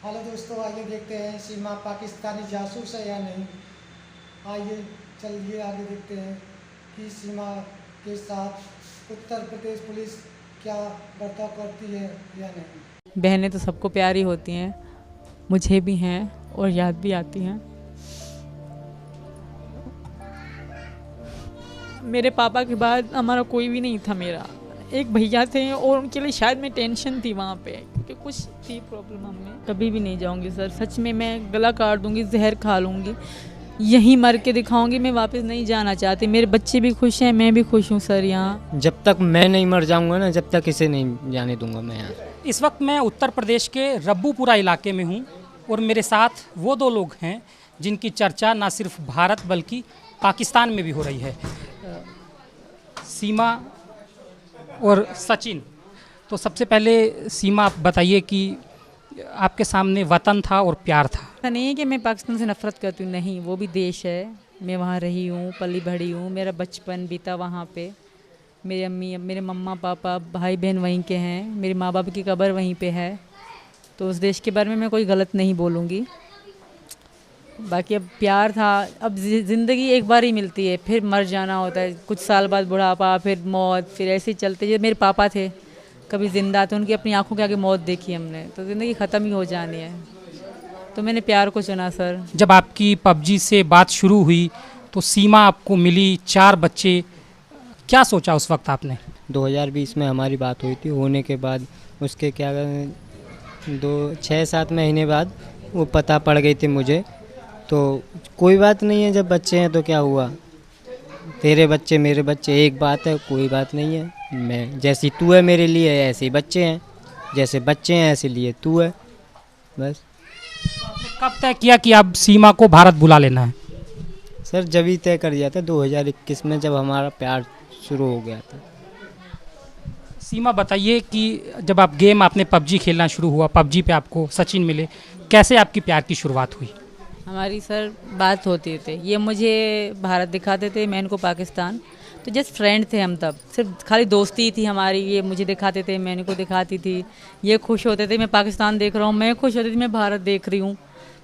Hello दोस्तों, आइए देखते हैं सीमा पाकिस्तानी जासूस है या नहीं। आइए चलिए आगे देखते हैं कि सीमा के साथ उत्तर प्रदेश पुलिस क्या बर्ताव करती है या नहीं। बहनें तो सबको प्यारी होती हैं, मुझे भी हैं और याद भी आती हैं। मेरे पापा के बाद हमारा कोई भी नहीं था। मेरा एक भैया थे और उनके लिए शायद मैं टेंशन थी वहाँ पे, क्योंकि कुछ थी प्रॉब्लम। हमें कभी भी नहीं जाऊँगी सर, सच में मैं गला काट दूँगी, जहर खा लूँगी, यहीं मर के दिखाऊंगी। मैं वापस नहीं जाना चाहती। मेरे बच्चे भी खुश हैं, मैं भी खुश हूँ सर। यहाँ जब तक मैं नहीं मर जाऊंगा ना, जब तक इसे नहीं जाने दूंगा मैं यहाँ। इस वक्त मैं उत्तर प्रदेश के रब्बूपुरा इलाके में हूँ और मेरे साथ वो दो लोग हैं जिनकी चर्चा ना सिर्फ भारत बल्कि पाकिस्तान में भी हो रही है, सीमा और सचिन। तो सबसे पहले सीमा, आप बताइए कि आपके सामने वतन था और प्यार था। ऐसा नहीं है कि मैं पाकिस्तान से नफरत करती हूँ, नहीं, वो भी देश है। मैं वहाँ रही हूँ, पली बढ़ी हूँ, मेरा बचपन बीता वहाँ पे। मेरी अम्मी, मेरे मम्मा पापा भाई बहन वहीं के हैं, मेरे माँ बाप की कब्र वहीं पे है। तो उस देश के बारे में मैं कोई गलत नहीं बोलूँगी। बाकी अब प्यार था। अब ज़िंदगी एक बार ही मिलती है, फिर मर जाना होता है, कुछ साल बाद बुढ़ापा, फिर मौत, फिर ऐसे ही चलते। जब मेरे पापा थे कभी ज़िंदा थे, उनकी अपनी आंखों के आगे मौत देखी हमने, तो ज़िंदगी ख़त्म ही हो जानी है। तो मैंने प्यार को चुना सर। जब आपकी पबजी से बात शुरू हुई तो सीमा आपको मिली, 4 बच्चे, क्या सोचा उस वक्त आपने? 2020 में हमारी बात हुई थी। होने के बाद उसके क्या 6-7 महीने बाद वो पता पड़ गई थी मुझे। तो कोई बात नहीं है, जब बच्चे हैं तो क्या हुआ, तेरे बच्चे मेरे बच्चे एक बात है, कोई बात नहीं है। मैं जैसी तू है मेरे लिए, ऐसे ही बच्चे हैं, जैसे बच्चे हैं ऐसे लिए तू है, बस। कब तय किया कि अब सीमा को भारत बुला लेना है? सर जब ही तय कर दिया था 2021 में, जब हमारा प्यार शुरू हो गया था। सीमा बताइए कि जब आप गेम आपने पबजी खेलना शुरू हुआ, पबजी पे आपको सचिन मिले, कैसे आपकी प्यार की शुरुआत हुई? हमारी सर बात होती थे, ये मुझे भारत दिखाते थे, मैं इनको पाकिस्तान। तो जस्ट फ्रेंड थे हम, तब सिर्फ खाली दोस्ती थी हमारी। ये मुझे दिखाते थे, मैं इनको दिखाती थी, ये खुश होते थे मैं पाकिस्तान देख रहा हूँ, मैं खुश होती थी मैं भारत देख रही हूँ।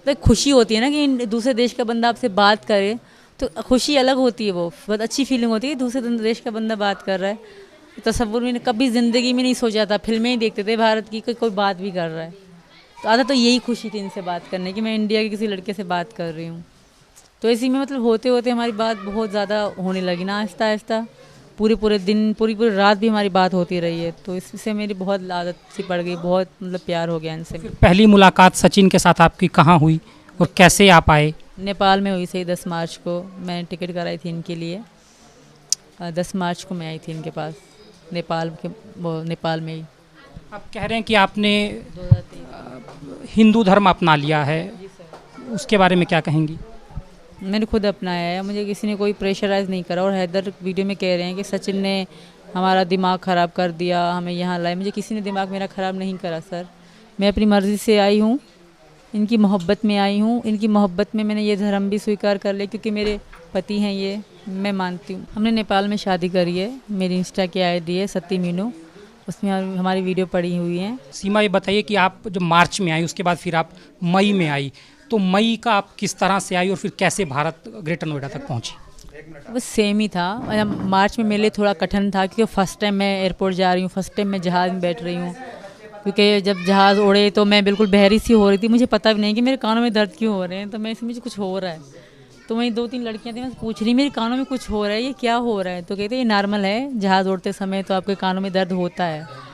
तो खुशी होती है ना कि दूसरे देश का बंदा आपसे बात करे, तो खुशी अलग होती है, वो बहुत अच्छी फीलिंग होती है। दूसरे देश का बंदा बात कर रहा है, तसव्वुर मैंने कभी ज़िंदगी में नहीं सोचा था। फिल्में ही देखते थे भारत की, कोई बात भी कर रहा है, तो आधा तो यही खुशी थी इनसे बात करने की, मैं इंडिया के किसी लड़के से बात कर रही हूँ। तो इसी में मतलब होते होते हमारी बात बहुत ज़्यादा होने लगी ना, आहिस्ता आहिस्ता। पूरे दिन, पूरी रात भी हमारी बात होती रही है। तो इससे मेरी बहुत आदत सी पड़ गई, बहुत मतलब प्यार हो गया इनसे। पहली मुलाकात सचिन के साथ आपकी कहाँ हुई और कैसे आप आए? नेपाल में हुई सही 10 मार्च को। मैंने टिकट कराई थी इनके लिए, 10 मार्च को मैं आई थी इनके पास, नेपाल में ही। आप कह रहे हैं कि आपने हिंदू धर्म अपना लिया है, उसके बारे में क्या कहेंगी? मैंने खुद अपनाया है, मुझे किसी ने कोई प्रेशराइज़ नहीं करा। और हैदर वीडियो में कह रहे हैं कि सचिन ने हमारा दिमाग ख़राब कर दिया, हमें यहाँ लाए। मुझे किसी ने दिमाग मेरा ख़राब नहीं करा सर। मैं अपनी मर्ज़ी से आई हूँ, इनकी मोहब्बत में आई हूँ। इनकी मोहब्बत में मैंने ये धर्म भी स्वीकार कर लिया, क्योंकि मेरे पति हैं ये, मैं मानती हूँ। हमने नेपाल में शादी करी है। मेरी इंस्टा की ID है सती मीनू, उसमें हमारी वीडियो पड़ी हुई है। सीमा, ये बताइए कि आप जब मार्च में आई, उसके बाद फिर आप मई में आई, तो मई का आप किस तरह से आई और फिर कैसे भारत ग्रेटर नोएडा तक पहुंची? बस सेम ही था। मार्च में मेरे लिए थोड़ा कठिन था, क्योंकि फ़र्स्ट टाइम मैं एयरपोर्ट जा रही हूँ, फ़र्स्ट टाइम मैं जहाज़ में बैठ रही हूँ। क्योंकि जब जहाज़ उड़े तो मैं बिल्कुल बहरी सी हो रही थी, मुझे पता भी नहीं कि मेरे कानों में दर्द क्यों हो रहे हैं। तो मैं इसमें मुझे कुछ हो रहा है, तो वहीं 2-3 लड़कियां थी, मैं पूछ रही मेरे कानों में कुछ हो रहा है, ये क्या हो रहा है? तो कहते ये नॉर्मल है, जहाज़ उड़ते समय तो आपके कानों में दर्द होता है।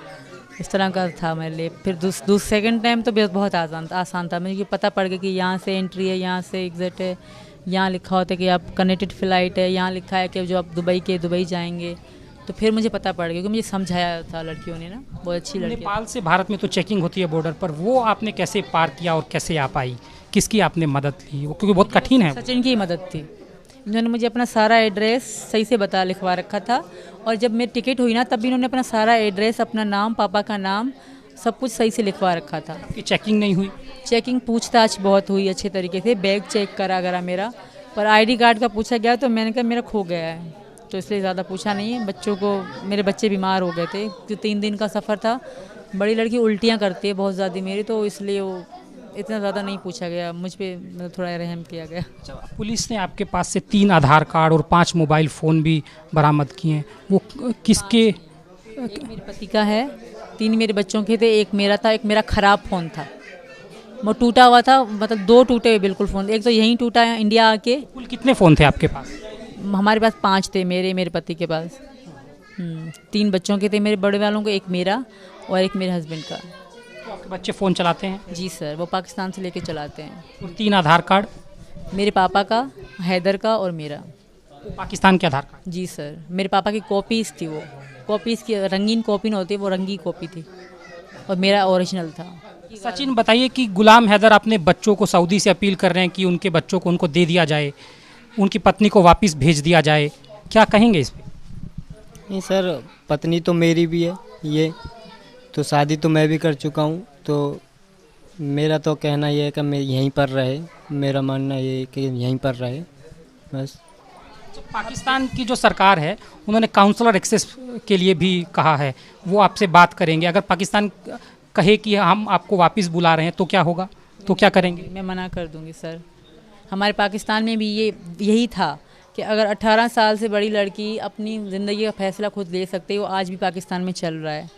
इस तरह का था मेरे लिए। फिर सेकंड टाइम तो बहुत आसान था। मुझे पता पड़ गया कि यहाँ से एंट्री है, यहाँ से एग्ज़िट है, यहाँ लिखा होता है कि आप कनेक्टेड फ़्लाइट है, यहाँ लिखा है कि जो आप दुबई जाएंगे। तो फिर मुझे पता पड़ गया, क्योंकि मुझे समझाया था लड़कियों ने ना, बहुत अच्छी लड़की। नेपाल से भारत में तो चेकिंग होती है बॉर्डर पर, वो आपने कैसे पार किया और कैसे आप आई? किसकी आपने मदद ली, वो क्योंकि बहुत कठिन है? सचिन की मदद थी। इन्होंने मुझे अपना सारा एड्रेस सही से लिखवा रखा था। और जब मेरी टिकट हुई ना, तब भी इन्होंने अपना सारा एड्रेस, अपना नाम, पापा का नाम, सब कुछ सही से लिखवा रखा था। कि चेकिंग नहीं हुई? चेकिंग पूछताछ बहुत हुई अच्छे तरीके से। बैग चेक करा गया मेरा, पर ID कार्ड का पूछा गया, तो मैंने कहा मेरा खो गया है, तो इसलिए ज़्यादा पूछा नहीं है। बच्चों को, मेरे बच्चे बीमार हो गए थे, तो 3 दिन का सफ़र था। बड़ी लड़की उल्टियाँ करती है बहुत ज़्यादा मेरी, तो इसलिए वो इतना ज़्यादा नहीं पूछा गया, मुझ पे मतलब थोड़ा रहम किया गया। अच्छा, पुलिस ने आपके पास से 3 आधार कार्ड और 5 मोबाइल फ़ोन भी बरामद किए हैं, वो किसके? एक मेरे पति का है, 3 मेरे बच्चों के थे, एक मेरा था, एक मेरा ख़राब फ़ोन था, वो टूटा हुआ था, मतलब 2 टूटे हुए बिल्कुल फ़ोन, एक तो यहीं टूटा है इंडिया आके। कुल कितने फ़ोन थे आपके पास? हमारे पास 5 थे, मेरे पति के पास। 3 बच्चों के थे मेरे बड़े वालों को, एक मेरा और एक मेरे हस्बैंड का। तो आपके बच्चे फ़ोन चलाते हैं? जी सर, वो पाकिस्तान से लेके चलाते हैं। और 3 आधार कार्ड? मेरे पापा का, हैदर का और मेरा। वो पाकिस्तान के आधार कार्ड? जी सर, मेरे पापा की कॉपीज़ थी, वो कॉपीज़ की रंगीन कॉपी न होती, वो रंगी कॉपी थी और मेरा ओरिजिनल था। सचिन, बताइए कि गुलाम हैदर अपने बच्चों को सऊदी से अपील कर रहे हैं कि उनके बच्चों को उनको दे दिया जाए, उनकी पत्नी को वापस भेज दिया जाए, क्या कहेंगे इस पे? नहीं सर, पत्नी तो मेरी भी है, ये तो शादी तो मैं भी कर चुका हूँ, तो मेरा तो कहना ये है कि मैं यहीं पर रहे, मेरा मानना ये है कि यहीं पर रहे बस। पाकिस्तान की जो सरकार है उन्होंने काउंसलर एक्सेस के लिए भी कहा है, वो आपसे बात करेंगे। अगर पाकिस्तान कहे कि हम आपको वापस बुला रहे हैं तो क्या होगा, तो क्या करेंगे? मैं मना कर दूंगी सर। हमारे पाकिस्तान में भी यही था कि अगर 18 साल से बड़ी लड़की अपनी ज़िंदगी का फैसला खुद ले सकती है, वो आज भी पाकिस्तान में चल रहा है।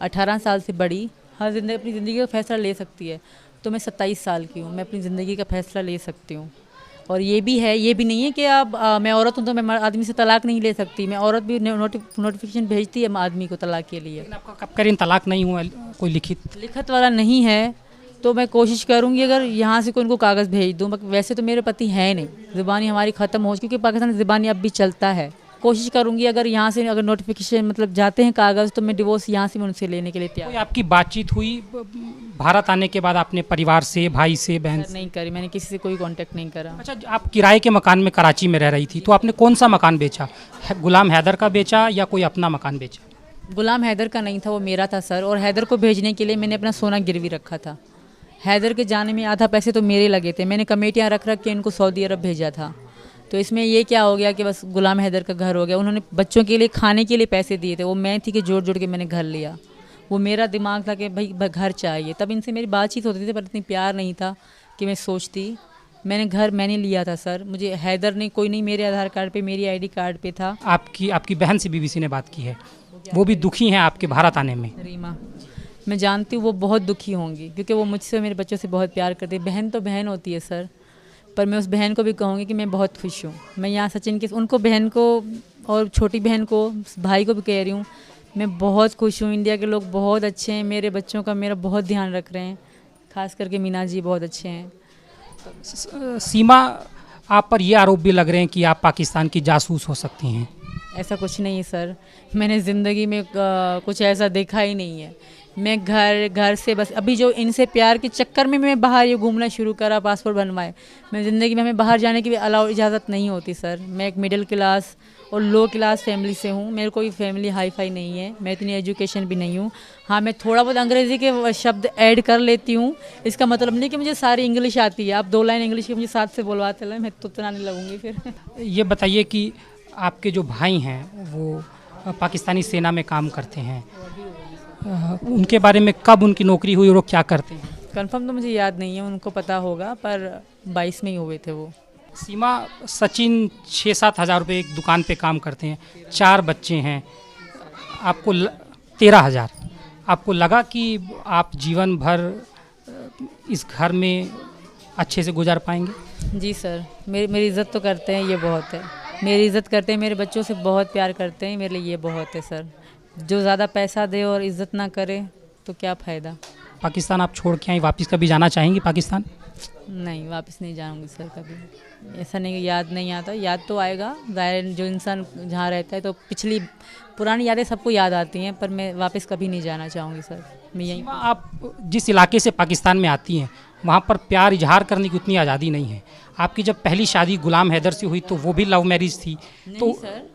18 साल से बड़ी हर अपनी ज़िंदगी का फैसला ले सकती है। तो मैं 27 साल की हूँ, मैं अपनी ज़िंदगी का फैसला ले सकती हूँ। और ये भी है, ये भी नहीं है कि अब मैं औरत हूँ तो मैं आदमी से तलाक नहीं ले सकती। मैं औरत भी नोटिफिकेशन भेजती है आदमी को तलाक के लिए। लेकिन आपका कब करें तलाक नहीं हुआ, कोई लिखित वाला नहीं है, तो मैं कोशिश करूँगी अगर यहाँ से कोई उनको कागज़ भेज दूँ। वैसे तो मेरे पति हैं नहीं, ज़ुबानी हमारी ख़त्म हो, क्योंकि पाकिस्तान ज़ुबानी अब भी चलता है। कोशिश करूँगी अगर यहाँ से अगर नोटिफिकेशन मतलब जाते हैं कागज़, तो मैं डिवोर्स यहाँ से मैं उनसे लेने के लिए तैयार। कोई आपकी बातचीत हुई भारत आने के बाद अपने परिवार से, भाई से, बहन से? नहीं करी, मैंने किसी से कोई कांटेक्ट नहीं करा। अच्छा, आप किराए के मकान में कराची में रह रही थी, तो आपने कौन सा मकान बेचा? गुलाम हैदर का बेचा या कोई अपना मकान बेचा? गुलाम हैदर का नहीं था, वो मेरा था सर। और हैदर को भेजने के लिए मैंने अपना सोना गिरवी रखा था। हैदर के जाने में आधा पैसे तो मेरे लगे थे, मैंने कमेटियाँ रख के इनको सऊदी अरब भेजा था। तो इसमें ये क्या हो गया कि बस गुलाम हैदर का घर हो गया। उन्होंने बच्चों के लिए खाने के लिए पैसे दिए थे, वो मैं थी कि जोड़ जोड़ के मैंने घर लिया। वो मेरा दिमाग था कि भाई घर चाहिए। तब इनसे मेरी बातचीत होती थी, पर इतनी प्यार नहीं था कि मैं सोचती। मैंने घर मैंने लिया था सर, मुझे हैदर ने कोई नहीं, मेरे आधार कार्ड पे, मेरी आईडी कार्ड पे था। आपकी बहन से बीबीसी ने बात की है, वो भी दुखी हैं आपके भारत आने में? रीमा, मैं जानती हूँ वो बहुत दुखी होंगी, क्योंकि वो मुझसे मेरे बच्चों से बहुत प्यार करती है। बहन तो बहन होती है सर, पर मैं उस बहन को भी कहूँगी कि मैं बहुत खुश हूँ। मैं यहाँ सचिन के उनको बहन को और छोटी बहन को, भाई को भी कह रही हूँ, मैं बहुत खुश हूँ। इंडिया के लोग बहुत अच्छे हैं, मेरे बच्चों का मेरा बहुत ध्यान रख रहे हैं, खास करके मीना जी बहुत अच्छे हैं। सीमा, आप पर ये आरोप भी लग रहे हैं कि आप पाकिस्तान की जासूस हो सकती हैं। ऐसा कुछ नहीं है सर, मैंने ज़िंदगी में कुछ ऐसा देखा ही नहीं है। मैं घर से बस अभी जो इनसे प्यार के चक्कर में मैं बाहर ये घूमना शुरू करा, पासपोर्ट बनवाए। मैं ज़िंदगी में हमें बाहर जाने की भी अलाउ इजाज़त नहीं होती सर। मैं एक मिडिल क्लास और लो क्लास फैमिली से हूँ, मेरे कोई फैमिली हाई फाई नहीं है, मैं इतनी एजुकेशन भी नहीं हूँ। हाँ, मैं थोड़ा बहुत अंग्रेज़ी के शब्द ऐड कर लेती हूँ, इसका मतलब नहीं कि मुझे सारी इंग्लिश आती है। आप 2 लाइन इंग्लिश की मुझे साथ से बोलवाते हैं, मैं तो उतना नहीं लगूंगी फिर। ये बताइए कि आपके जो भाई हैं वो पाकिस्तानी सेना में काम करते हैं, उनके बारे में कब उनकी नौकरी हुई और वो क्या करते हैं? कंफर्म तो मुझे याद नहीं है, उनको पता होगा, पर 22 में ही हुए थे वो। सीमा, सचिन 6-7 हज़ार रुपये एक दुकान पे काम करते हैं, 4 बच्चे हैं, आपको 13,000। आपको लगा कि आप जीवन भर इस घर में अच्छे से गुजार पाएंगे? जी सर, मेरी इज़्ज़त तो करते हैं, ये बहुत है। मेरी इज़्ज़त करते हैं, मेरे बच्चों से बहुत प्यार करते हैं, मेरे लिए ये बहुत है सर। जो ज़्यादा पैसा दे और इज़्ज़त ना करे तो क्या फ़ायदा। पाकिस्तान आप छोड़ के आई, वापस कभी जाना चाहेंगी पाकिस्तान? नहीं, वापस नहीं जाऊंगी सर कभी। ऐसा नहीं कि याद नहीं आता, याद तो आएगा। ज़ाहिर जो इंसान जहाँ रहता है तो पिछली पुरानी यादें सबको याद आती हैं, पर मैं वापस कभी नहीं जाना चाहूँगी सर। मैं यहीं। आप जिस इलाके से पाकिस्तान में आती हैं वहाँ पर प्यार इजहार करने की उतनी आज़ादी नहीं है। आपकी जब पहली शादी गुलाम हैदर से हुई तो वो भी लव मैरिज थी, तो सर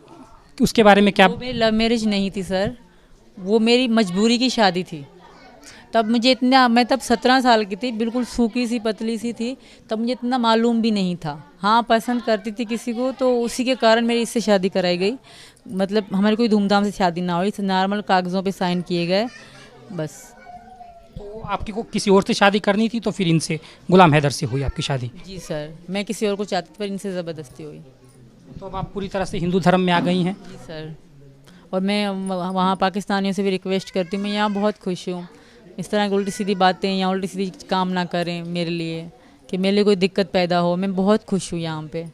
उसके बारे में क्या? वो मेरी लव मैरिज नहीं थी सर, वो मेरी मजबूरी की शादी थी। तब मुझे इतना, मैं तब 17 साल की थी, बिल्कुल सूखी सी पतली सी थी, तब मुझे इतना मालूम भी नहीं था। हाँ, पसंद करती थी किसी को, तो उसी के कारण मेरी इससे शादी कराई गई। मतलब हमारी कोई धूमधाम से शादी ना हुई, नॉर्मल कागज़ों पे साइन किए गए बस। तो आपकी को किसी और से शादी करनी थी, तो फिर इनसे, गुलाम हैदर से हुई आपकी शादी। जी सर, मैं किसी और को चाहती थी पर इनसे ज़बरदस्ती हुई। तो अब आप पूरी तरह से हिंदू धर्म में आ गई हैं। जी सर, और मैं वहाँ पाकिस्तानियों से भी रिक्वेस्ट करती हूँ, मैं यहाँ बहुत खुश हूँ। इस तरह की उल्टी सीधी बातें या उल्टी सीधी काम ना करें मेरे लिए, कि मेरे लिए कोई दिक्कत पैदा हो। मैं बहुत खुश हूँ यहाँ पे,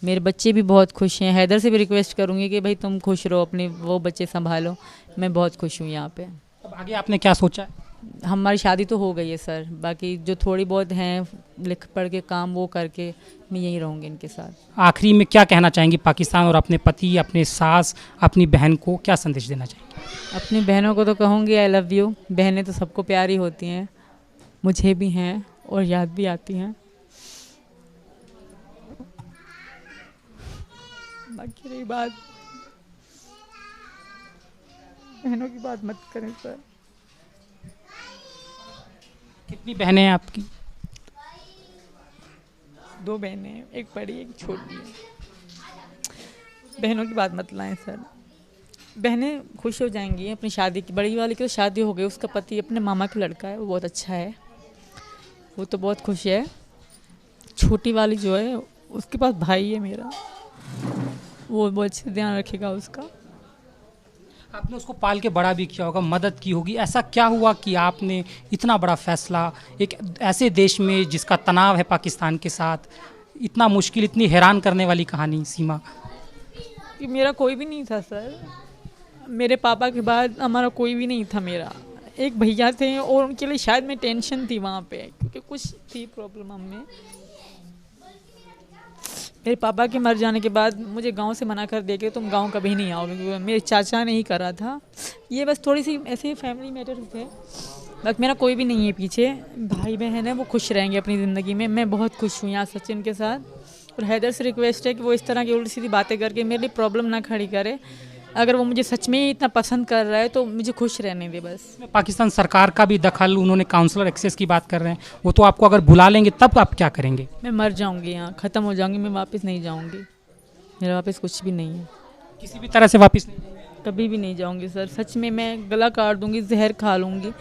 मेरे बच्चे भी बहुत खुश हैं। हैदर से भी रिक्वेस्ट करूँगी कि भाई तुम खुश रहो, अपने वो बच्चे संभालो। मैं बहुत खुश हूँ यहाँ पे। अब आगे आपने क्या सोचा है? हमारी शादी तो हो गई है सर, बाकी जो थोड़ी बहुत हैं लिख पढ़ के काम वो करके मैं यहीं रहूँगी इनके साथ। आखिरी में क्या कहना चाहेंगी पाकिस्तान और अपने पति, अपने सास, अपनी बहन को क्या संदेश देना चाहेंगे? अपनी बहनों को तो कहूँगी आई लव यू। बहनें तो सबको प्यारी होती हैं, मुझे भी हैं और याद भी आती हैं। बाकी रही बात, बहनों की बात मत करें सर। कितनी बहनें हैं आपकी? 2 बहनें हैं, एक बड़ी एक छोटी है। बहनों की बात मत लाएं सर। बहनें खुश हो जाएंगी अपनी शादी की। बड़ी वाली की तो शादी हो गई, उसका पति अपने मामा का लड़का है, वो बहुत अच्छा है, वो तो बहुत खुश है। छोटी वाली जो है उसके पास भाई है मेरा, वो बहुत अच्छे से ध्यान रखेगा उसका। आपने उसको पाल के बड़ा भी किया होगा, मदद की होगी। ऐसा क्या हुआ कि आपने इतना बड़ा फैसला एक ऐसे देश में जिसका तनाव है पाकिस्तान के साथ, इतना मुश्किल, इतनी हैरान करने वाली कहानी सीमा? कि मेरा कोई भी नहीं था सर, मेरे पापा के बाद हमारा कोई भी नहीं था। मेरा एक भैया थे और उनके लिए शायद मैं टेंशन थी वहाँ पे, क्योंकि कुछ थी प्रॉब्लम हमें। मेरे पापा के मर जाने के बाद मुझे गांव से मना कर दिया कि तुम गांव कभी नहीं आओगे, क्योंकि मेरे चाचा ने ही करा था। ये बस थोड़ी सी ऐसे फैमिली मैटर थे, बस मेरा कोई भी नहीं है पीछे। भाई बहन है, वो खुश रहेंगे अपनी ज़िंदगी में। मैं बहुत खुश हूँ यहाँ सचिन के साथ। और हैदर से रिक्वेस्ट है कि वो इस तरह की उल्टी सीधी बातें करके मेरे लिए प्रॉब्लम ना खड़ी करे। अगर वो मुझे सच में ही इतना पसंद कर रहा है तो मुझे खुश रहने दे बस। पाकिस्तान सरकार का भी दखल, उन्होंने काउंसलर एक्सेस की बात कर रहे हैं, वो तो आपको अगर बुला लेंगे तब आप क्या करेंगे? मैं मर जाऊँगी, यहाँ ख़त्म हो जाऊँगी, मैं वापस नहीं जाऊँगी। मेरा वापस कुछ भी नहीं है, किसी भी तरह से वापस नहीं जाएंगे? कभी भी नहीं जाऊँगी सर। सच में मैं गला काट दूँगी, जहर खा लूँगी,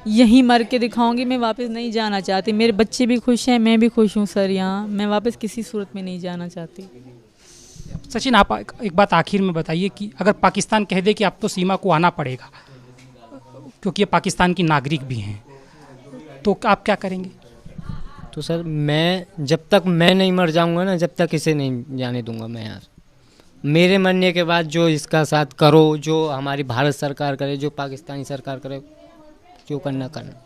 यहीं मर के दिखाऊँगी। मैं वापस नहीं जाना चाहती। मेरे बच्चे भी खुश हैं, मैं भी खुश हूँ सर यहाँ। मैं वापस किसी सूरत में नहीं जाना चाहती। सचिन, आप एक बात आखिर में बताइए कि अगर पाकिस्तान कह दे कि अब तो सीमा को आना पड़ेगा क्योंकि ये पाकिस्तान की नागरिक भी हैं, तो आप क्या करेंगे? तो सर मैं जब तक मैं नहीं मर जाऊंगा ना, जब तक इसे नहीं जाने दूंगा मैं यहाँ। मेरे मरने के बाद जो इसका साथ करो, जो हमारी भारत सरकार करे, जो पाकिस्तानी सरकार करे, जो करना करना।